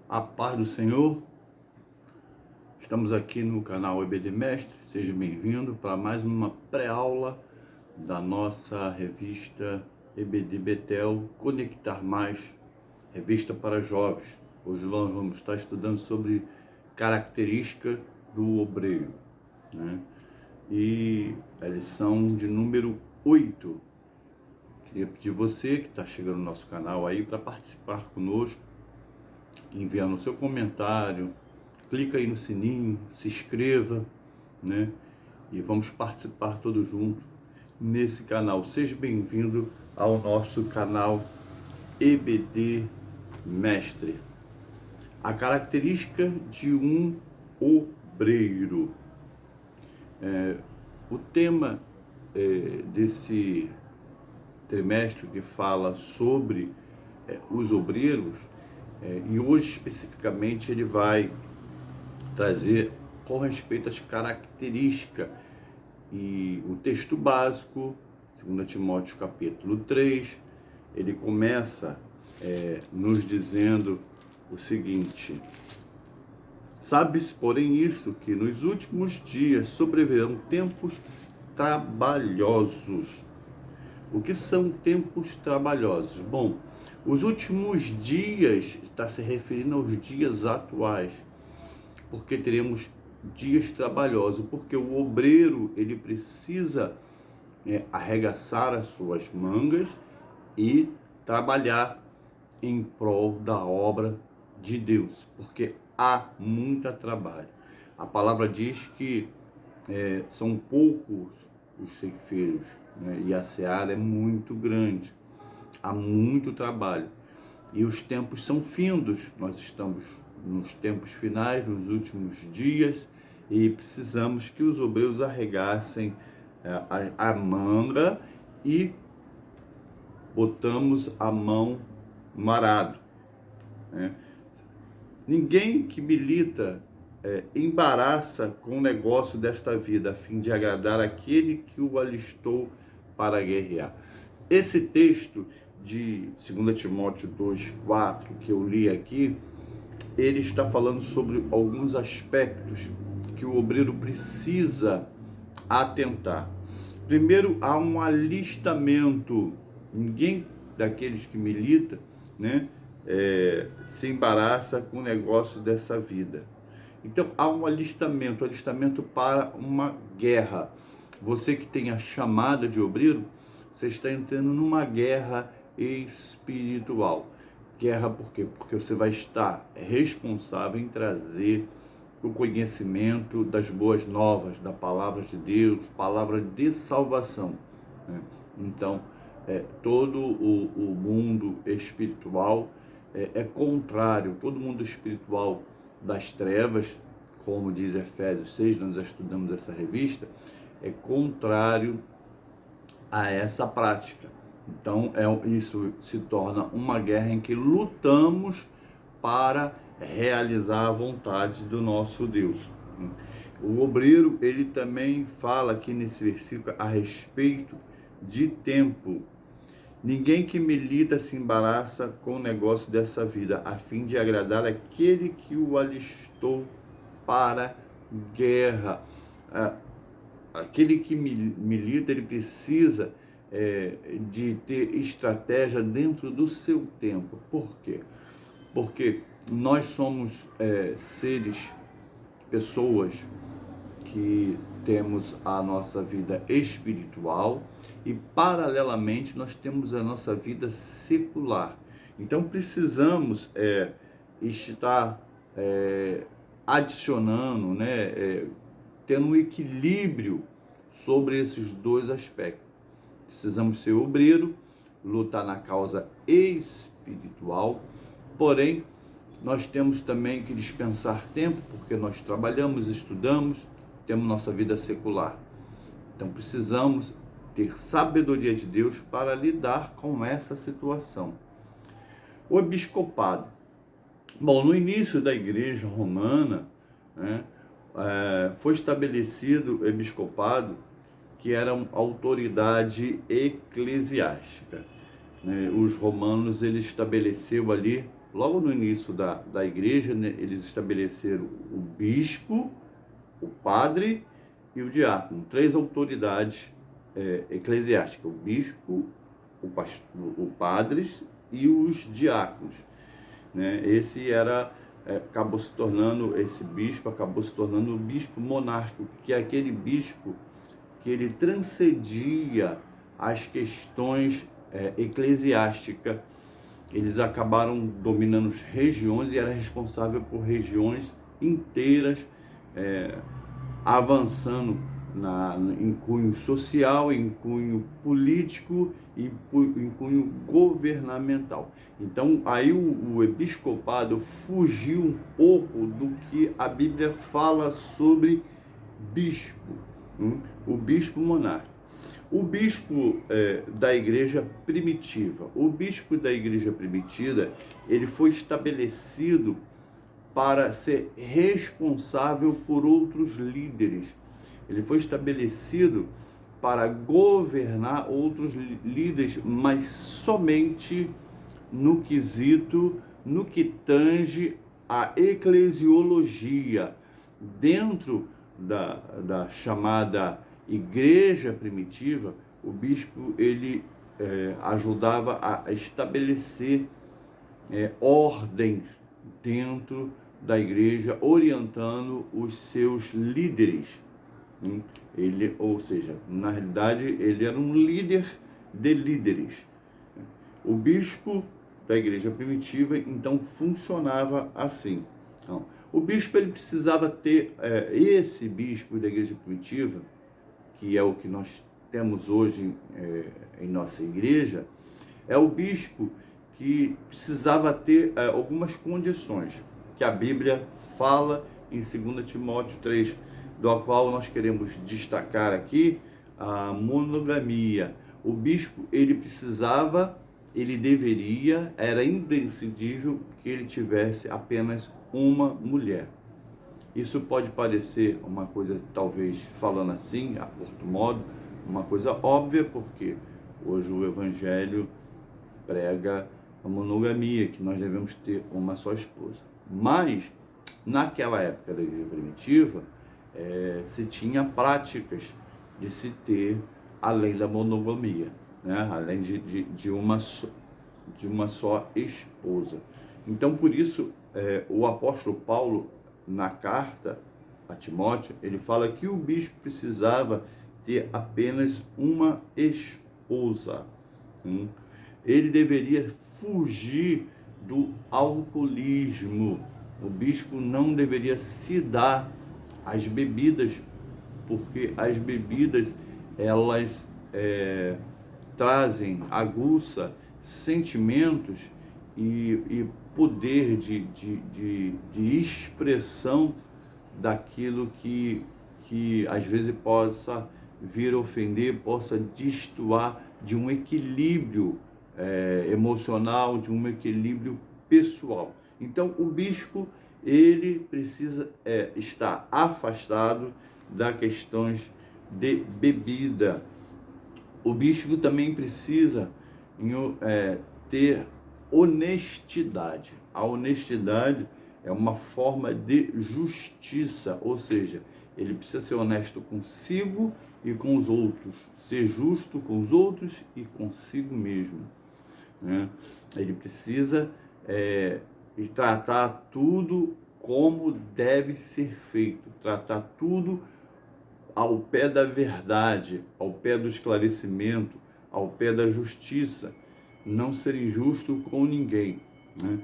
A paz do Senhor, estamos aqui no canal EBD Mestre, seja bem-vindo para mais uma pré-aula da nossa revista EBD Betel Conectar Mais, revista para jovens. Hoje nós vamos estar estudando sobre característica do obreiro, né? E a lição de número 8. Queria pedir você que está chegando no nosso canal aí para participar conosco, enviando o seu comentário, clica aí no sininho, se inscreva, né? E vamos participar todos juntos nesse canal. Seja bem-vindo ao nosso canal EBD Mestre. A característica de um obreiro. O tema desse trimestre que fala sobre os obreiros, e hoje especificamente ele vai trazer com respeito às características, e o texto básico, 2 Timóteo capítulo 3, ele começa nos dizendo o seguinte: sabes, porém, isso, que nos últimos dias sobrevirão tempos trabalhosos. O que são tempos trabalhosos? Bom, os últimos dias está se referindo aos dias atuais, porque teremos dias trabalhosos, porque o obreiro ele precisa arregaçar as suas mangas e trabalhar em prol da obra de Deus, porque há muito trabalho. A palavra diz que são poucos os ceifeiros, né? E a seara é muito grande, há muito trabalho. E os tempos são findos, nós estamos nos tempos finais, nos últimos dias, e precisamos que os obreiros arregassem a manga e botamos a mão no arado, né? Ninguém que milita embaraça com o negócio desta vida, a fim de agradar aquele que o alistou para guerrear. Esse texto de 2 Timóteo 2,4, que eu li aqui, ele está falando sobre alguns aspectos que o obreiro precisa atentar. Primeiro, há um alistamento. Ninguém daqueles que milita, né, se embaraça com o negócio dessa vida. Então, há um alistamento para uma guerra. Você que tem a chamada de obreiro, você está entrando numa guerra espiritual. Guerra por quê? Porque você vai estar responsável em trazer o conhecimento das boas novas, da palavra de Deus, palavra de salvação, né? Então, todo o mundo espiritual é contrário, todo mundo espiritual das trevas, como diz Efésios 6, nós já estudamos essa revista, é contrário a essa prática. Então, isso se torna uma guerra em que lutamos para realizar a vontade do nosso Deus. O obreiro, ele também fala aqui nesse versículo a respeito de tempo. Ninguém que milita se embaraça com o negócio dessa vida, a fim de agradar aquele que o alistou para guerra. Aquele que milita, ele precisa de ter estratégia dentro do seu tempo. Por quê? Porque nós somos seres, pessoas que temos a nossa vida espiritual e, paralelamente, nós temos a nossa vida secular. Então, precisamos estar adicionando, né, tendo um equilíbrio sobre esses dois aspectos. Precisamos ser obreiro, lutar na causa espiritual, porém, nós temos também que dispensar tempo, porque nós trabalhamos, estudamos, temos nossa vida secular. Então precisamos ter sabedoria de Deus para lidar com essa situação. O episcopado. Bom, no início da igreja romana, né, foi estabelecido o episcopado, que era uma autoridade eclesiástica, né? Os romanos, eles estabeleceu ali logo no início da igreja, né, eles estabeleceram o bispo, o padre e o diácono, três autoridades eclesiásticas: o bispo, o pastor, o padres e os diáconos, né? Esse bispo acabou se tornando o bispo monárquico, que é aquele bispo que ele transcendia as questões eclesiásticas. Eles acabaram dominando as regiões e era responsável por regiões inteiras, avançando em cunho social, em cunho político e em cunho governamental. Então, aí o episcopado fugiu um pouco do que a Bíblia fala sobre bispo, o bispo monárquico. O bispo da igreja primitiva. O bispo da igreja primitiva, ele foi estabelecido para ser responsável por outros líderes. Ele foi estabelecido para governar outros líderes, mas somente no que tange a eclesiologia. Dentro da chamada igreja primitiva, o bispo ele ajudava a estabelecer ordens dentro da igreja, orientando os seus líderes. Ou seja, na realidade, ele era um líder de líderes. O bispo da igreja primitiva, então, funcionava assim. Então, o bispo ele precisava ter, esse bispo da igreja primitiva, que é o que nós temos hoje em nossa igreja, é o bispo que precisava ter algumas condições, que a Bíblia fala em 2 Timóteo 3, do qual nós queremos destacar aqui a monogamia. O bispo, era imprescindível que ele tivesse apenas uma mulher. Isso pode parecer uma coisa, talvez falando assim, a curto modo, uma coisa óbvia, porque hoje o Evangelho prega a monogamia, que nós devemos ter uma só esposa. Mas, naquela época da igreja primitiva, se tinha práticas de se ter além da monogamia, né? Além de uma só esposa. Então, por isso, o apóstolo Paulo, na carta a Timóteo, ele fala que o bispo precisava ter apenas uma esposa. Ele deveria fugir do alcoolismo. O bispo não deveria se dar às bebidas, porque as bebidas, elas aguçam sentimentos e poder de expressão daquilo que às vezes possa vir a ofender, possa destoar de um equilíbrio emocional, de um equilíbrio pessoal. Então, o bispo, ele precisa estar afastado das questões de bebida. O bispo também precisa ter honestidade. A honestidade é uma forma de justiça, ou seja, ele precisa ser honesto consigo e com os outros, ser justo com os outros e consigo mesmo, né? Ele precisa tratar tudo como deve ser feito, tratar tudo ao pé da verdade, ao pé do esclarecimento, ao pé da justiça, não ser injusto com ninguém, né?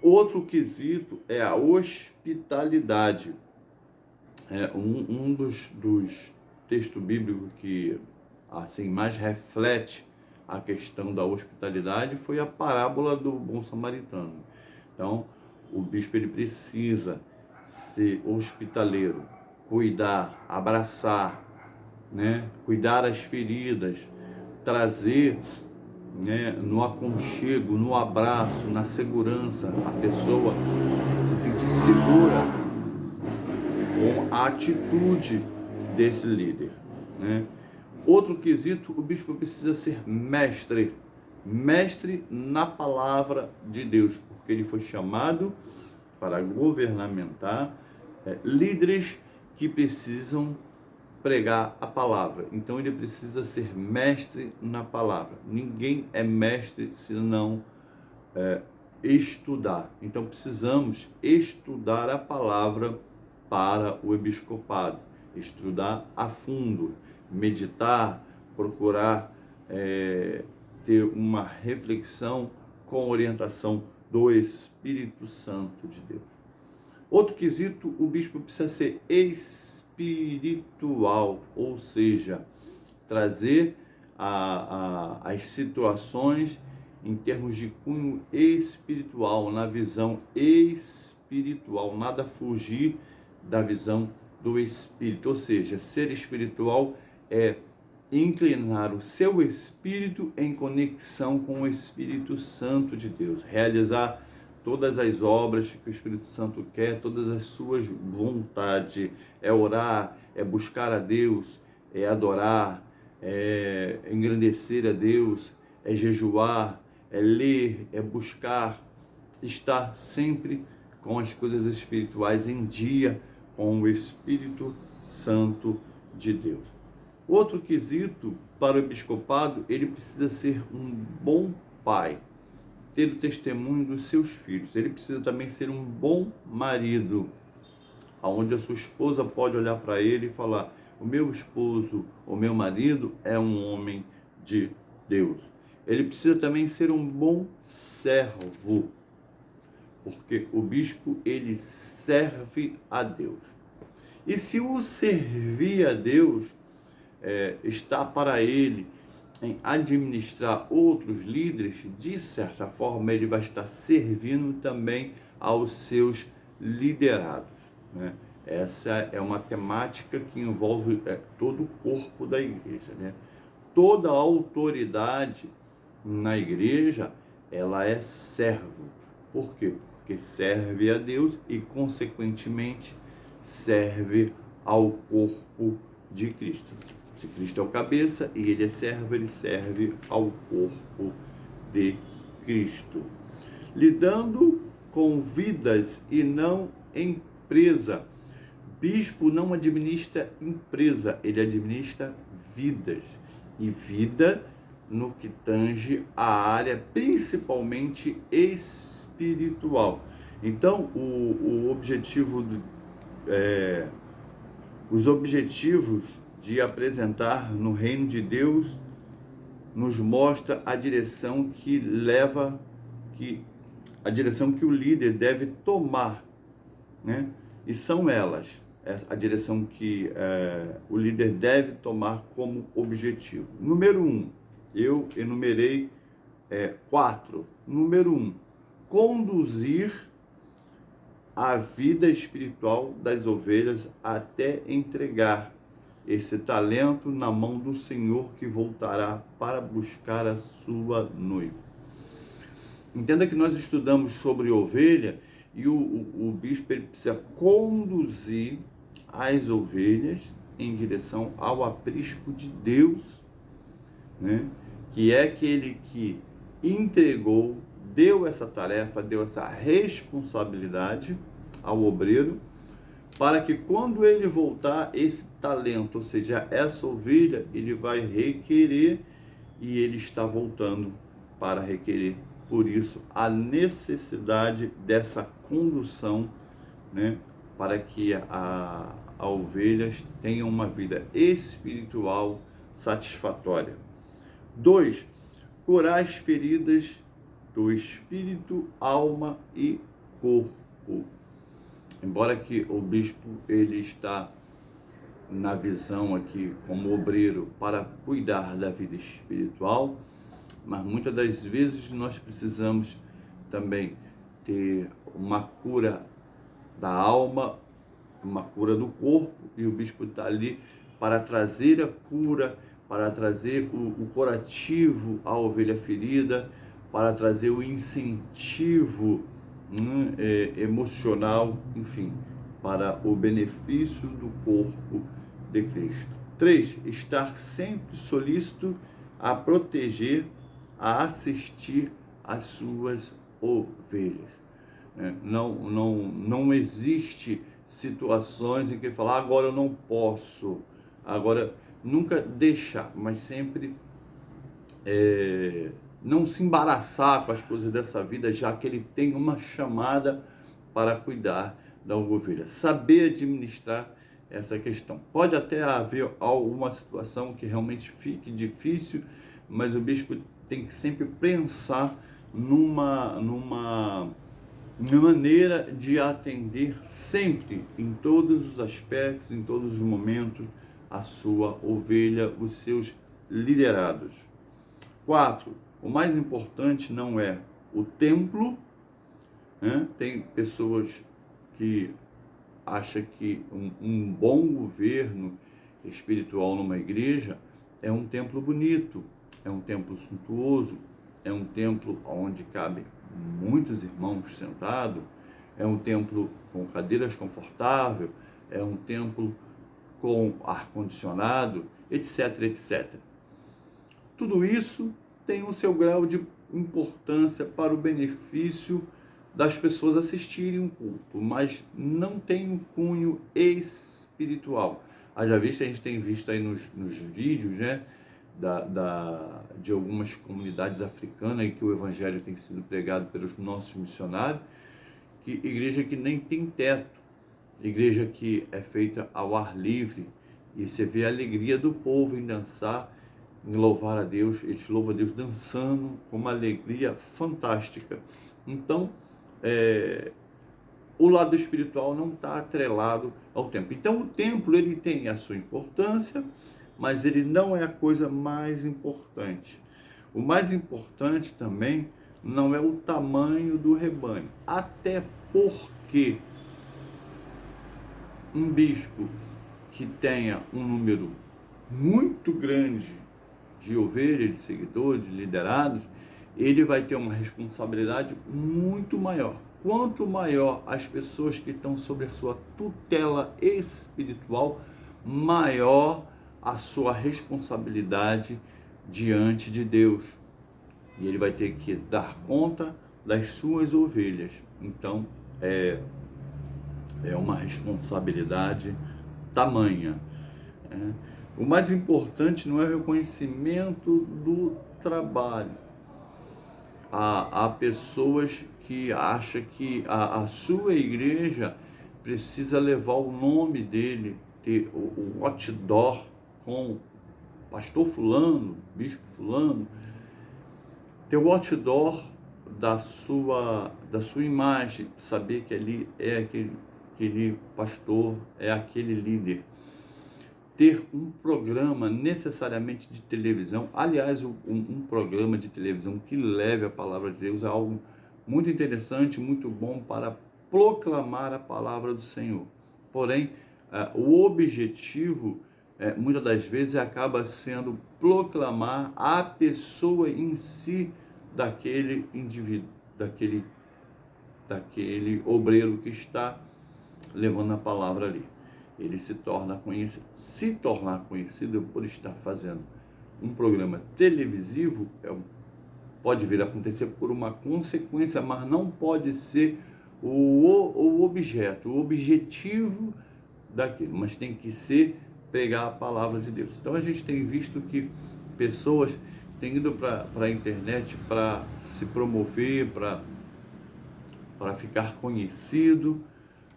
Outro quesito é a hospitalidade. Um dos textos bíblicos que assim mais reflete a questão da hospitalidade foi a parábola do bom samaritano. Então, o bispo ele precisa ser hospitaleiro, cuidar, abraçar, né? Cuidar as feridas, trazer, né, no aconchego, no abraço, na segurança, a pessoa se sentir segura com a atitude desse líder, né? Outro quesito, o bispo precisa ser mestre na palavra de Deus, porque ele foi chamado para governamentar líderes que precisam pregar a palavra. Então ele precisa ser mestre na palavra. Ninguém é mestre se não estudar. Então precisamos estudar a palavra para o episcopado, estudar a fundo, meditar, procurar ter uma reflexão com orientação do Espírito Santo de Deus. Outro quesito, o bispo precisa ser espiritual, ou seja, trazer as situações em termos de cunho espiritual, na visão espiritual, nada fugir da visão do Espírito, ou seja, ser espiritual é inclinar o seu espírito em conexão com o Espírito Santo de Deus, realizar todas as obras que o Espírito Santo quer, todas as suas vontades, é orar, é buscar a Deus, é adorar, é engrandecer a Deus, é jejuar, é ler, é buscar, estar sempre com as coisas espirituais em dia, com o Espírito Santo de Deus. Outro quesito para o episcopado, ele precisa ser um bom pai, ter o testemunho dos seus filhos. Ele precisa também ser um bom marido, onde a sua esposa pode olhar para ele e falar: o meu esposo, o meu marido é um homem de Deus. Ele precisa também ser um bom servo, porque o bispo, ele serve a Deus. E se o servir a Deus está para ele em administrar outros líderes, de certa forma ele vai estar servindo também aos seus liderados, né? Essa é uma temática que envolve todo o corpo da igreja, né? Toda a autoridade na igreja, ela é servo. Por quê? Porque serve a Deus e, consequentemente, serve ao corpo de Cristo. Se Cristo é o cabeça e ele é servo, ele serve ao corpo de Cristo. Lidando com vidas e não empresa. Bispo não administra empresa, ele administra vidas. E vida no que tange a área principalmente espiritual. Então, os objetivos de apresentar no reino de Deus nos mostra a direção que o líder deve tomar, né? E são elas, a direção que o líder deve tomar como objetivo. Número 1, eu enumerei 4. Número 1, conduzir a vida espiritual das ovelhas até entregar esse talento na mão do Senhor, que voltará para buscar a sua noiva. Entenda que nós estudamos sobre ovelha e o bispo ele precisa conduzir as ovelhas em direção ao aprisco de Deus, né? Que é aquele que entregou, deu essa tarefa, deu essa responsabilidade ao obreiro, para que quando ele voltar, esse talento, ou seja, essa ovelha, ele vai requerer, e ele está voltando para requerer. Por isso, a necessidade dessa condução, né, para que a ovelha tenha uma vida espiritual satisfatória. 2, curar as feridas do espírito, alma e corpo. Embora que o bispo ele está na visão aqui como obreiro para cuidar da vida espiritual, mas muitas das vezes nós precisamos também ter uma cura da alma, uma cura do corpo, e o bispo está ali para trazer a cura, para trazer o curativo à ovelha ferida, para trazer o incentivo emocional, enfim, para o benefício do corpo de Cristo. 3, estar sempre solícito a proteger, a assistir às suas ovelhas. Não existe situações em que falar, agora eu não posso, agora nunca deixar, mas sempre não se embaraçar com as coisas dessa vida, já que ele tem uma chamada para cuidar da ovelha. Saber administrar essa questão. Pode até haver alguma situação que realmente fique difícil, mas o bispo tem que sempre pensar numa maneira de atender sempre, em todos os aspectos, em todos os momentos, a sua ovelha, os seus liderados. 4. O mais importante não é o templo, né? Tem pessoas que acham que um bom governo espiritual numa igreja é um templo bonito, é um templo suntuoso, é um templo onde cabem muitos irmãos sentados, é um templo com cadeiras confortáveis, é um templo com ar-condicionado, etc, etc. Tudo isso tem o seu grau de importância para o benefício das pessoas assistirem um culto, mas não tem um cunho espiritual. Haja vista, a gente tem visto aí nos vídeos, né, de algumas comunidades africanas em que o evangelho tem sido pregado pelos nossos missionários, que igreja que nem tem teto, igreja que é feita ao ar livre, e você vê a alegria do povo em dançar, em louvar a Deus, eles louvam a Deus dançando com uma alegria fantástica. Então, o lado espiritual não está atrelado ao templo. Então, o templo ele tem a sua importância, mas ele não é a coisa mais importante. O mais importante também não é o tamanho do rebanho, até porque um bispo que tenha um número muito grande de ovelhas, de seguidores, de liderados, ele vai ter uma responsabilidade muito maior. Quanto maior as pessoas que estão sob a sua tutela espiritual, maior a sua responsabilidade diante de Deus. E ele vai ter que dar conta das suas ovelhas. Então, é uma responsabilidade tamanha. O mais importante não é o reconhecimento do trabalho. Há pessoas que acham que a sua igreja precisa levar o nome dele, ter o outdoor com pastor fulano, bispo fulano, ter o outdoor da sua imagem, saber que ali é aquele pastor, é aquele líder. Ter um programa necessariamente de televisão, aliás, um programa de televisão que leve a palavra de Deus é algo muito interessante, muito bom para proclamar a palavra do Senhor. Porém, o objetivo, muitas das vezes, acaba sendo proclamar a pessoa em si daquele indivíduo, daquele obreiro que está levando a palavra ali. Ele se tornar conhecido por estar fazendo um programa televisivo, pode vir a acontecer por uma consequência, mas não pode ser o objeto, o objetivo daquilo, mas tem que ser pregar a palavra de Deus. Então a gente tem visto que pessoas têm ido para a internet para se promover, para ficar conhecido,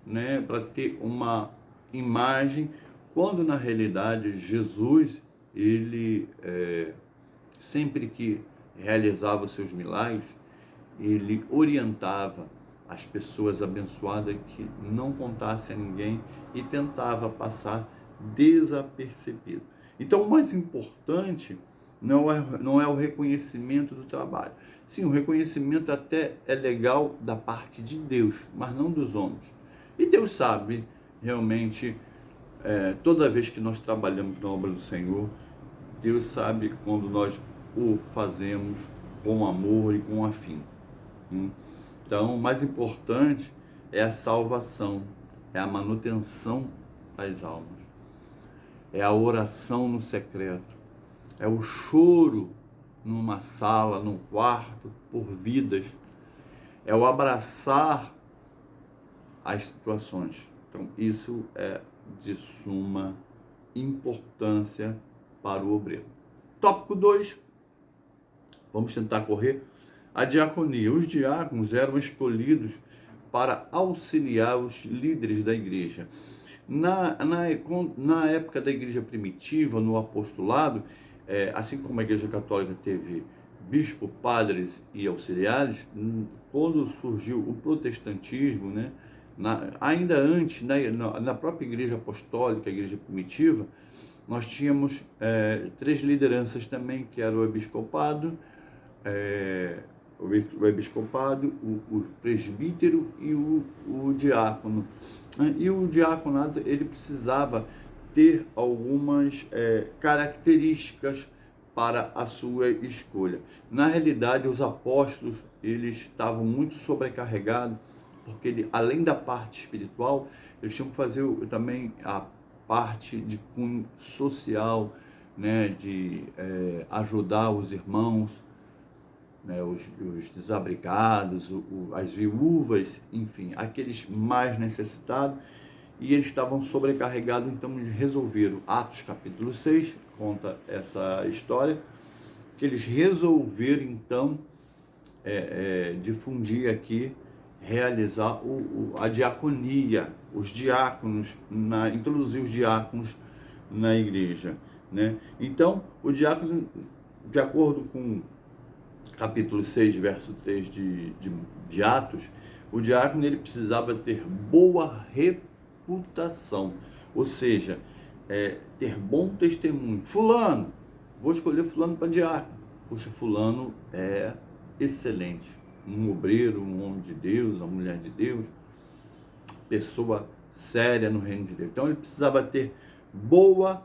né, para ter uma imagem, quando na realidade Jesus, ele sempre que realizava os seus milagres, ele orientava as pessoas abençoadas que não contassem a ninguém e tentava passar desapercebido. Então o mais importante não é o reconhecimento do trabalho. Sim, o reconhecimento até é legal da parte de Deus, mas não dos homens. E Deus sabe realmente, toda vez que nós trabalhamos na obra do Senhor, Deus sabe quando nós o fazemos com amor e com afinco. Então, o mais importante é a salvação, é a manutenção das almas, é a oração no secreto, é o choro numa sala, num quarto, por vidas, é o abraçar as situações. Então, isso é de suma importância para o obreiro. Tópico 2, vamos tentar correr. A diaconia. Os diáconos eram escolhidos para auxiliar os líderes da igreja. Na época da igreja primitiva, no apostolado, assim como a igreja católica teve bispo, padres e auxiliares, quando surgiu o protestantismo, né, ainda antes, na própria igreja apostólica, a igreja primitiva, nós tínhamos 3 lideranças também, que era o episcopado, o presbítero e o diácono. E o diaconato, ele precisava ter algumas características para a sua escolha. Na realidade, os apóstolos, eles estavam muito sobrecarregados, porque além da parte espiritual, eles tinham que fazer também a parte de cunho social, né, de ajudar os irmãos, né, os desabrigados, as viúvas, enfim, aqueles mais necessitados, e eles estavam sobrecarregados. Então eles resolveram, Atos capítulo 6, conta essa história, que eles resolveram então difundir aqui, realizar a diaconia, os diáconos, introduzir os diáconos na igreja, né? Então, o diácono, de acordo com capítulo 6, verso 3 de Atos, o diácono, ele precisava ter boa reputação, ou seja, ter bom testemunho. Fulano, vou escolher fulano para diácono. Puxa, fulano é excelente, um obreiro, um homem de Deus, uma mulher de Deus, pessoa séria no reino de Deus. Então ele precisava ter boa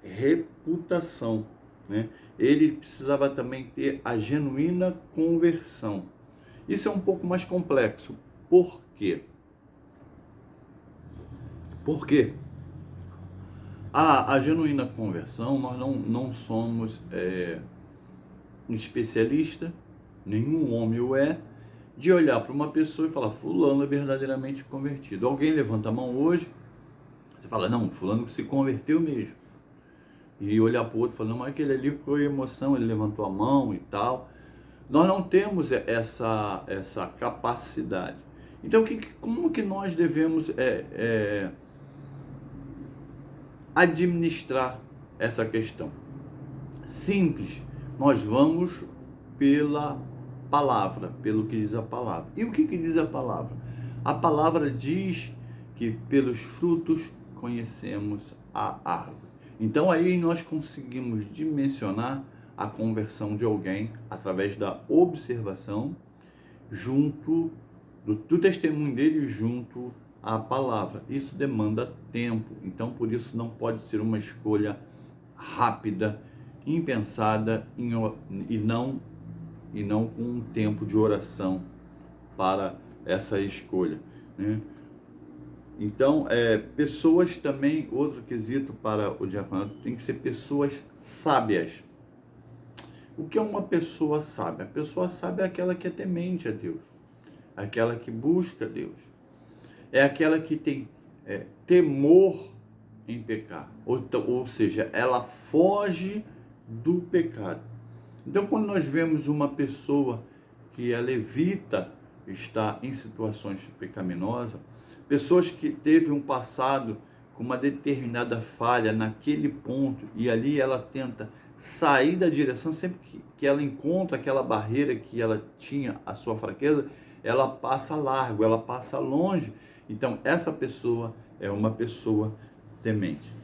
reputação, né? Ele precisava também ter a genuína conversão. Isso é um pouco mais complexo. Por quê? Porque a genuína conversão, nós não somos especialista, nenhum homem o é, de olhar para uma pessoa e falar, fulano é verdadeiramente convertido. Alguém levanta a mão hoje, você fala, não, fulano se converteu mesmo. E olhar para o outro e falar, não, mas aquele ali foi emoção, ele levantou a mão e tal. Nós não temos essa capacidade. Então, como que nós devemos administrar essa questão? Simples, nós vamos pela palavra, pelo que diz a palavra. E o que diz a palavra? A palavra diz que pelos frutos conhecemos a árvore. Então aí nós conseguimos dimensionar a conversão de alguém através da observação junto do testemunho dele junto à palavra. Isso demanda tempo, então por isso não pode ser uma escolha rápida, impensada e não com um tempo de oração para essa escolha, né? Então, pessoas também, outro quesito para o diaconato, tem que ser pessoas sábias. O que é uma pessoa sábia? A pessoa sábia é aquela que é temente a Deus, aquela que busca Deus, é aquela que tem temor em pecar, ou seja, ela foge do pecado. Então, quando nós vemos uma pessoa que é levita, está em situações pecaminosas, pessoas que teve um passado com uma determinada falha naquele ponto e ali ela tenta sair da direção, sempre que ela encontra aquela barreira que ela tinha, a sua fraqueza, ela passa largo, ela passa longe. Então, essa pessoa é uma pessoa temente.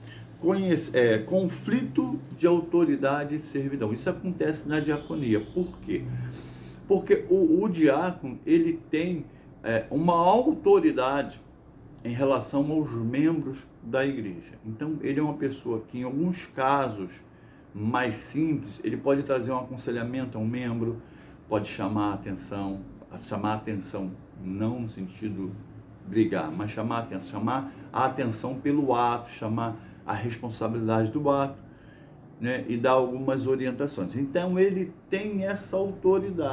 Conflito de autoridade e servidão. Isso acontece na diaconia. Por quê? Porque o diácono, ele tem uma autoridade em relação aos membros da igreja. Então, ele é uma pessoa que, em alguns casos mais simples, ele pode trazer um aconselhamento a um membro, pode chamar a atenção não no sentido brigar, mas chamar a atenção pelo ato, chamar a responsabilidade do ato, né, e dar algumas orientações. Então, ele tem essa autoridade.